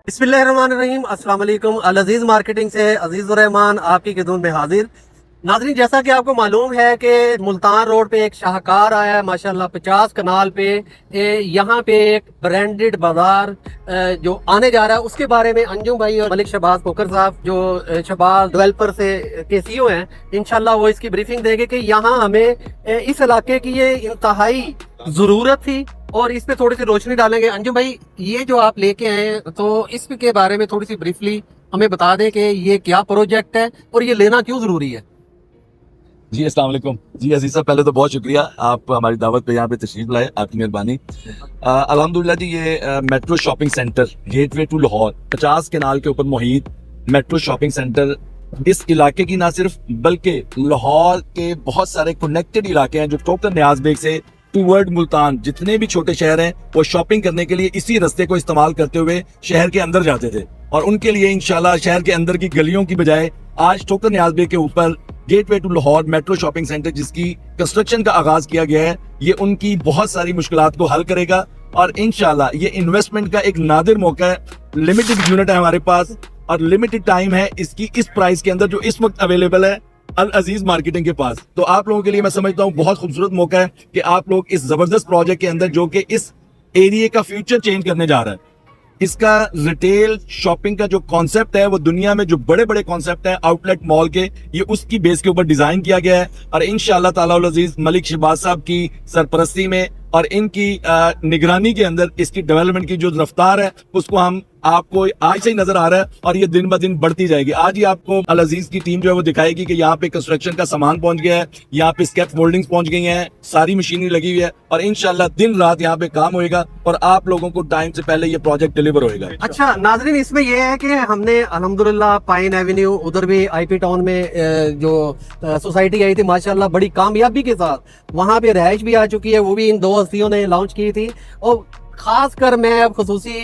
बिस्मिल्लाहिर्रहमानिर्रहीम। अस्सलाम वालेकुम। अल अजीज़ मार्केटिंग से अजीज़ुर रहमान आपकी खिदमत में हाजिर। नाज़रीन, जैसा कि आपको मालूम है कि मुल्तान रोड पे एक शाहकार आया है माशाल्लाह 50 कनाल पे। यहाँ पे एक ब्रांडेड बाजार जो आने जा रहा है, उसके बारे में अंजुम भाई और मलिक शहबाज कोकर साहब जो शहबाज डेवलपर से के सीईओ हैं, इंशाल्लाह वो इसकी ब्रीफिंग देंगे कि यहाँ हमें इस इलाके की ये इंतहाई ज़रूरत थी और इस पे थोड़ी सी रोशनी डालेंगे। अंजुम भाई, ये जो आप लेके आए हैं तो इसके बारे में थोड़ी सी ब्रीफली हमें बता दें कि ये क्या प्रोजेक्ट है और ये लेना क्यों ज़रूरी है। जी अस्सलाम वालेकुम। जी अजीज साहब, पहले तो बहुत शुक्रिया आप हमारी दावत पे यहाँ पे तशरीफ लाए, आपकी मेहरबानी। अल्हम्दुलिल्लाह जी, ये metro shopping centre gateway to Lahore 50 कनाल के ऊपर मुहित मेट्रो शॉपिंग सेंटर इस इलाके की ना सिर्फ बल्कि लाहौर के बहुत सारे कनेक्टेड इलाके हैं जो टोटल न्याज बेग से टूवर्ड मुल्तान जितने भी छोटे शहर हैं वो शॉपिंग करने के लिए इसी रास्ते को इस्तेमाल करते हुए शहर के अंदर जाते थे। और उनके लिए इंशाल्लाह शहर के अंदर की गलियों की बजाय आज टोकन न्याज बेग के ऊपर gateway to Lahore metro shopping centre जिसकी कंस्ट्रक्शन का आगाज किया गया है, ये उनकी बहुत सारी मुश्किलात को हल करेगा। और इंशाल्लाह ये इन्वेस्टमेंट का एक नादिर मौका है। लिमिटेड यूनिट है हमारे पास और लिमिटेड टाइम है इसकी इस प्राइस के अंदर जो इस वक्त अवेलेबल है अल अजीज मार्केटिंग के पास। तो आप लोगों के लिए मैं समझता हूँ बहुत खूबसूरत मौका है कि आप लोग इस जबरदस्त प्रोजेक्ट के अंदर जो कि इस एरिया का फ्यूचर चेंज करने जा रहा है, इसका रिटेल शॉपिंग का जो कॉन्सेप्ट है वो दुनिया में जो बड़े बड़े कॉन्सेप्ट है आउटलेट मॉल के, ये उसकी बेस के ऊपर डिजाइन किया गया है। और इंशाअल्लाह ताला अल अजीज मलिक शहबाज साहब की सरपरस्ती में और इनकी निगरानी के अंदर इसकी डेवलपमेंट की जो रफ्तार है उसको हम आपको आज से ही नजर आ रहा है और ये दिन ब दिन बढ़ती जाएगी। आज ही आपको अल अजीज की टीम जो है वो दिखाएगी कि यहाँ पे कंस्ट्रक्शन का सामान पहुंच गया है, यहाँ पे स्केप फोल्डिंग्स पहुंच गई हैं, सारी मशीनरी लगी हुई है और इंशाल्लाह दिन रात यहाँ पे काम होएगा और आप लोगों को टाइम से पहले ये प्रोजेक्ट डिलीवर होएगा। अच्छा नाजरीन, इसमें यह है कि हमने अल्हम्दुलिल्लाह पाइन एवेन्यू उधर भी आईपी टाउन में जो सोसाइटी आई थी माशाल्लाह बड़ी कामयाबी के साथ वहां पे रहायश भी आ चुकी है, वो भी इन दो हस्तियों ने लॉन्च की थी। और खास कर मैं अब खसूसी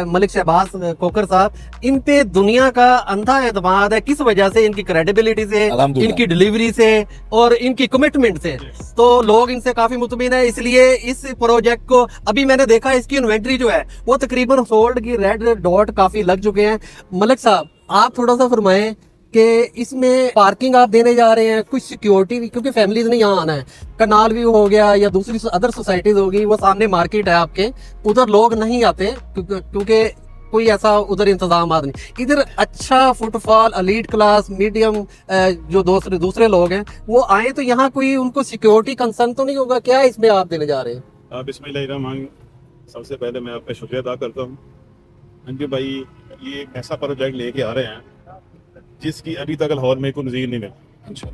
मलिक शहबाज कोकर साहब, इन पे दुनिया का अंधा एतमाद है। किस वजह से? इनकी क्रेडिबिलिटी से, इनकी डिलीवरी से और इनकी कमिटमेंट से, तो लोग इनसे काफी मुतमिन है। इसलिए इस प्रोजेक्ट को अभी मैंने देखा इसकी इन्वेंट्री जो है वो तकरीबन सोल्ड की रेड डॉट काफी लग चुके हैं। मलिक साहब, आप थोड़ा सा फरमाएं कि इसमें पार्किंग आप देने जा रहे हैं, कुछ सिक्योरिटी, क्योंकि फैमिलीज ने यहाँ आना है, कनाल व्यू हो गया या दूसरी अदर सोसाइटीज होगी, वो सामने मार्केट है आपके, उधर लोग नहीं आते क्योंकि कोई ऐसा उधर इंतजाम नहीं। इधर अच्छा फुटफॉल, एलीट क्लास, मीडियम जो दूसरे लोग हैं वो आए तो यहाँ कोई उनको सिक्योरिटी कंसर्न तो नहीं होगा? क्या इसमें आप देने जा रहे हैं? बिस्मिल्लाहिर्रहमानिर्रहीम। सबसे पहले मैं आपका शुक्रिया अदा करता हूँ अंजू भाई, ये एक ऐसा प्रोजेक्ट लेके आ रहे हैं जिसकी अभी तक लाहौर में कोई नज़ीर नहीं मिली।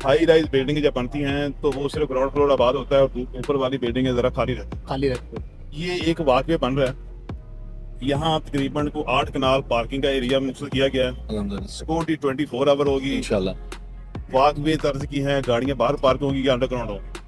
हाई राइज बिल्डिंग जब बनती हैं तो वो सिर्फ ग्राउंड फ्लोर आबाद होता है और ऊपर वाली बिल्डिंग जरा खाली रहती है। ये एक वाकई बन रहा है। यहाँ तकरीबन को 8 कनाल पार्किंग का एरिया मुख्तस किया गया है। सिक्योरिटी 24 आवर होगी इंशाल्लाह। वाकवे तर्ज की है, गाड़ियाँ बाहर पार्क होंगी या अंडरग्राउंड होंगी,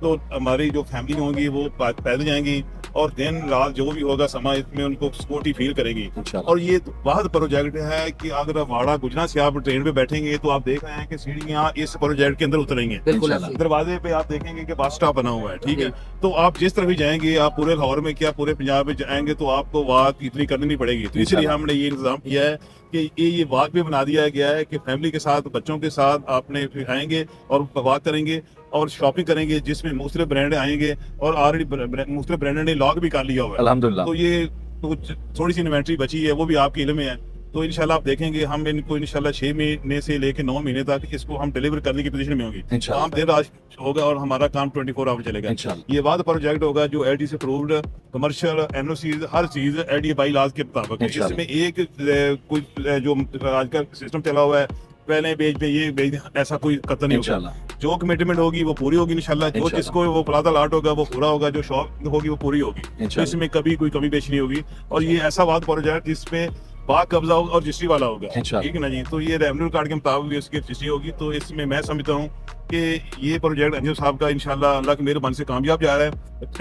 तो हमारी जो फैमिली होंगी वो पैदल जाएंगी और दिन रात जो भी होगा समय इसमें उनको सिक्योरिटी फील करेगी। और ये वाहद प्रोजेक्ट है कि अगर वाड़ा गुजरा से आप ट्रेन पे बैठेंगे तो आप देख रहे हैं कि सीढ़ियाँ इस प्रोजेक्ट के अंदर उतरेंगी। दरवाजे पे आप देखेंगे कि बस स्टॉप बना हुआ है, ठीक है। तो आप जिस तरफ भी जाएंगे, आप पूरे लाहौर में क्या पूरे पंजाब में जाएंगे तो आपको वाक इतनी करनी नहीं पड़ेगी। तो इसलिए हमने ये इंतजाम किया है कि ये वाक भी बना दिया गया है कि फैमिली के साथ, बच्चों के साथ आपने आएंगे और वाक करेंगे और शॉपिंग करेंगे, जिसमें मुख्तलिफ ब्रांड आएंगे और ऑलरेडी मुख्तलिफ ब्रांड ने लॉक भी कर लिया हुआ है अल्हम्दुलिल्लाह। तो ये थोड़ी सी इन्वेंट्री बची है, वो भी आपके इल्म में है। तो इंशाल्लाह आप देखेंगे हम इनको इंशाल्लाह 6 महीने से लेकर 9 महीने तक इसको हम डिलीवर करने की पोजीशन में होगी। काम देर रात होगा और हमारा काम 24 आवर चलेगा। ये वाद प्रोजेक्ट होगा जो एडी से अप्रूव्ड, कमर्शियल, एनओसी, हर चीज एडी बाई लाज के मुताबिक। इसमें एक कुछ जो आजकल सिस्टम चला हुआ है, पहले बेच पे ये बेच, ऐसा कोई कतई नहीं होगा। जो कमिटमेंट होगी वो पूरी होगी इंशाल्लाह। जो जिसको वो प्लाजा लाट होगा वो पूरा होगा, जो शॉप होगी वो पूरी होगी। तो इसमें कभी कोई कमी पेश नहीं होगी। और ये ऐसा वाद प्रोजेक्ट जिसमें बाग कब्जा होगा और रजिस्ट्री वाला होगा, ठीक है ना जी। तो ये रेवेन्यू कार्ड के मुताबिक इसकी रजिस्ट्री होगी। तो इसमें मैं समझता हूँ कि ये प्रोजेक्ट अंजुम साहब का इंशाल्लाह अल्लाह की मेहरबानी से कामयाब जा रहा है।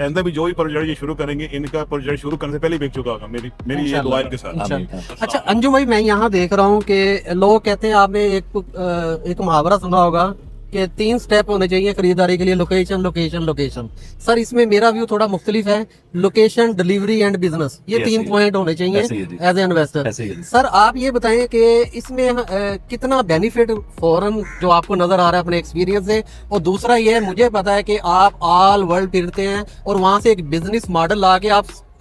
आइंदा भी जो भी प्रोजेक्ट ये शुरू करेंगे, इनका प्रोजेक्ट शुरू करने से पहले बिक चुका होगा। मेरी ये दुआ इनके साथ। अच्छा अंजुम भाई, मैं यहाँ देख रहा हूँ कि लोग कहते हैं, आपने एक मुहावरा सुना होगा कि 3 स्टेप होने चाहिए खरीदारी के लिए, लोकेशन लोकेशन लोकेशन। सर इसमें मेरा व्यू थोड़ा मुख्तलिफ है, लोकेशन, डिलीवरी एंड बिजनेस, ये Yes, 3 yes. पॉइंट होने चाहिए ऐसे ही है जी। As a investor. ऐसे ही है जी। सर आप ये बताएं कि इसमें कितना बेनिफिट फॉरन जो आपको नजर आ रहा है अपने एक्सपीरियंस से, और दूसरा ये है मुझे पता है कि आप ऑल वर्ल्ड फिरते हैं और वहां से एक बिजनेस मॉडल ला के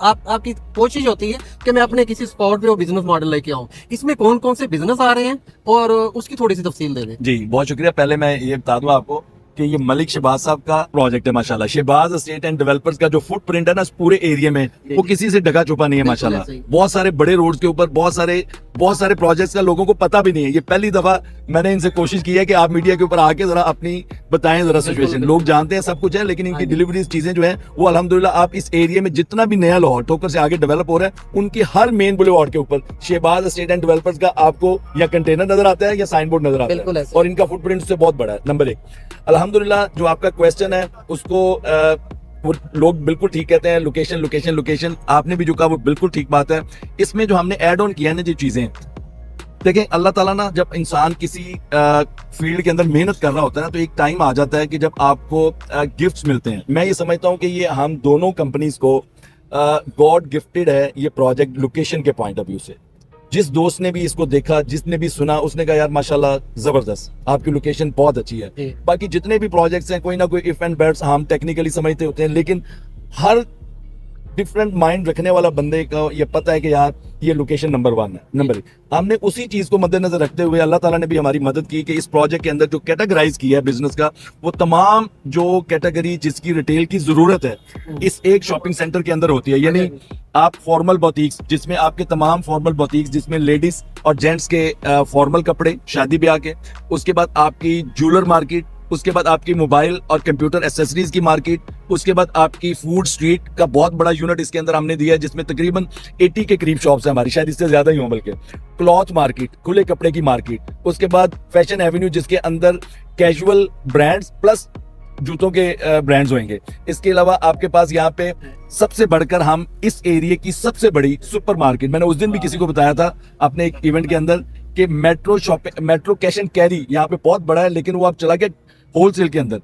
आपकी कोशिश होती है कि मैं अपने किसी स्पॉट पे वो बिजनेस मॉडल लेके आऊं। इसमें कौन कौन से बिजनेस आ रहे हैं और उसकी थोड़ी सी तफसील दे दें। जी बहुत शुक्रिया। पहले मैं ये बता दूं आपको कि ये मलिक शहबाज साहब का प्रोजेक्ट है माशाल्लाह। शहबाज एस्टेट एंड डेवलपर्स का जो फुटप्रिंट है ना इस पूरे एरिया में, वो किसी से ढका छुपा नहीं है बिल्कुल माशाल्लाह। ऐसे ही। बहुत सारे बड़े रोड्स के ऊपर बहुत सारे प्रोजेक्ट्स का लोगों को पता भी नहीं है। ये पहली दफा मैंने इनसे कोशिश की है कि आप मीडिया के ऊपर आके जरा अपनी बताएं जरा सिचुएशन। लोग जानते हैं सब कुछ है, लेकिन इनकी डिलीवरीज चीजें जो है वो अल्हम्दुलिल्लाह आप इस एरिया में जितना भी नया लाहौर ठोकर से आगे डेवलप हो रहा है, उनकी हर मेन बुलेवार्ड के ऊपर शहबाज एस्टेट एंड डेवलपर्स का आपको या कंटेनर नजर आता है या साइन बोर्ड नजर आता बिल्कुल है, ऐसे। और इनका फुटप्रिंट उससे बहुत बड़ा है। नंबर 1 अल्हम्दुलिल्लाह जो आपका क्वेश्चन है उसको वो लोग बिल्कुल ठीक कहते हैं, लोकेशन लोकेशन लोकेशन। आपने भी जो कहा वो बिल्कुल ठीक बात है। इसमें जो हमने ऐड ऑन किया है ना जो चीजें, देखें अल्लाह ताला ना जब इंसान किसी फील्ड के अंदर मेहनत कर रहा होता है ना, तो एक टाइम आ जाता है कि जब आपको गिफ्ट्स मिलते हैं। मैं ये समझता हूँ कि ये हम दोनों कंपनीज को गॉड गिफ्टेड है ये प्रोजेक्ट लोकेशन के पॉइंट ऑफ व्यू से। जिस दोस्त ने भी इसको देखा, जिसने भी सुना, उसने कहा यार माशाल्लाह जबरदस्त, आपकी लोकेशन बहुत अच्छी है। जी। बाकी जितने भी प्रोजेक्ट्स हैं कोई ना कोई इफ एंड बैट्स हम टेक्निकली समझते होते हैं, लेकिन हर डिफरेंट माइंड रखने वाला बंदे का ये पता है कि यार ये लोकेशन नंबर 1 है। नंबर 1 हमने उसी चीज को मद्देनजर रखते हुए अल्लाह ताला ने भी हमारी मदद की कि इस प्रोजेक्ट के अंदर जो कैटेगराइज किया है बिजनेस का, वो तमाम जो कैटेगरी जिसकी रिटेल की जरूरत है इस एक शॉपिंग सेंटर के अंदर होती है। यानी आप फॉर्मल बोतीक्स जिसमें आपके तमाम फॉर्मल बोतीक्स जिसमें लेडीज और जेंट्स के फॉर्मल कपड़े शादी ब्याह के, उसके बाद आपकी ज्वेलर मार्केट, उसके बाद आपकी मोबाइल और कंप्यूटर एसेसरीज की मार्केट, उसके बाद आपकी फूड स्ट्रीट का बहुत बड़ा यूनिट इसके अंदर हमने दिया है जिसमें तकरीबन 80 के करीब शॉप्स हैं हमारी, शायद इससे ज्यादा ही हो बल्कि। क्लॉथ मार्केट, खुले कपड़े की मार्केट, उसके बाद फैशन एवेन्यू जिसके अंदर कैजुअल ब्रांड्स प्लस जूतों के ब्रांड्स होंगे। इसके अलावा आपके पास यहाँ पे सबसे बढ़कर हम इस एरिया की सबसे बड़ी सुपर मार्केट, मैंने उस दिन भी किसी को बताया था अपने एक इवेंट के अंदर कि मेट्रो कैश एंड कैरी यहाँ पे बहुत बड़ा है, लेकिन वो आप चला गया होलसेल के अंदर।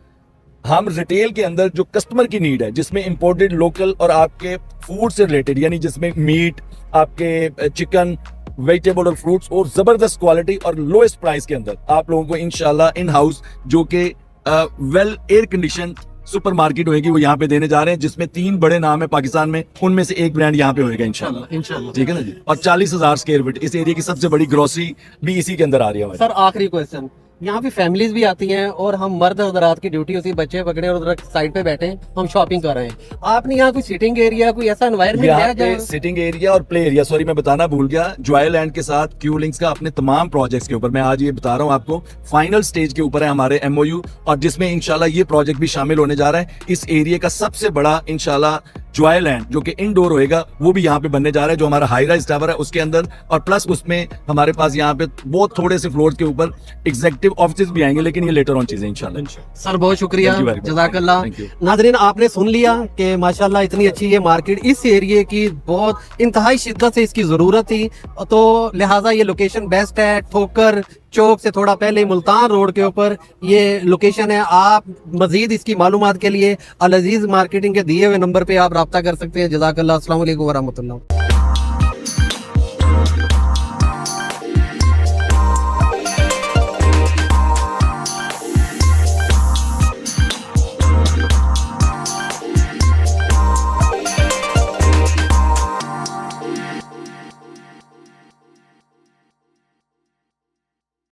हम रिटेल के अंदर जो कस्टमर की नीड है जिसमें इंपोर्टेड लोकल और आपके फूड से रिलेटेड, यानी जिसमें मीट, आपके चिकन, वेजिटेबल और फ्रूट्स और जबरदस्त क्वालिटी और लोएस्ट प्राइस के अंदर आप लोगों को इंशाल्लाह इन हाउस जो कि well air condition super market होगी वो यहाँ पे देने जा रहे हैं, जिसमें 3 बड़े नाम है पाकिस्तान में, उनमें से एक ब्रांड यहाँ पे होएगा इंशाल्लाह। ठीक है ना जी। और 40,000 स्क्वायर फीट इस एरिया की सबसे बड़ी ग्रोसरी भी इसी के अंदर आ रही है हमारी। सर आखिरी क्वेश्चन, यहाँ पे फैमिलीज भी आती हैं और हम मर्द हजरात की ड्यूटी होती है, बच्चे पकड़े और उधर साइड पे बैठे हैं, हम शॉपिंग कर रहे हैं। आपने यहाँ कोई सिटिंग एरिया, कोई ऐसा एनवायरनमेंट यहाँ है पे जहाँ सिटिंग एरिया और प्ले एरिया, सॉरी मैं बताना भूल गया, जॉयलैंड के साथ क्यू लिंक्स का अपने तमाम प्रोजेक्ट्स के ऊपर मैं आज ये बता रहा हूँ आपको, फाइनल स्टेज के ऊपर है हमारे MOU, और जिसमें इंशाल्लाह ये प्रोजेक्ट भी शामिल होने जा रहा है। इस एरिया का सबसे बड़ा इंशाल्लाह जॉयलैंड जो कि इंडोर होएगा वो भी यहाँ पे बनने जा रहा है, जो हमारा हाई राइज टावर है उसके अंदर, और प्लस उसमें हमारे पास यहाँ पे बहुत थोड़े से फ्लोर के ऊपर एग्जीक्यूटिव ऑफिस भी आएंगे, लेकिन ये लेटर ऑन चीजें इंशाल्लाह। सर बहुत शुक्रिया, Thank you very much. जज़ाकल्लाह। Thank you. नाज़रीन आपने सुन लिया कि माशाल्लाह इतनी अच्छी ये मार्केट, इस एरिया की बहुत इंतहाई शिद्दत से इसकी ज़रूरत थी, तो लिहाजा ये लोकेशन बेस्ट है। ठोकर चौक से थोड़ा पहले मुल्तान रोड के ऊपर ये लोकेशन है। आप मजीद इसकी मालूमात के लिए अल अजीज मार्केटिंग के दिए हुए नंबर पे आप रब्ता कर सकते हैं। जज़ाकल्लाह, अस्सलाम वालेकुम वरहमतुल्लाह।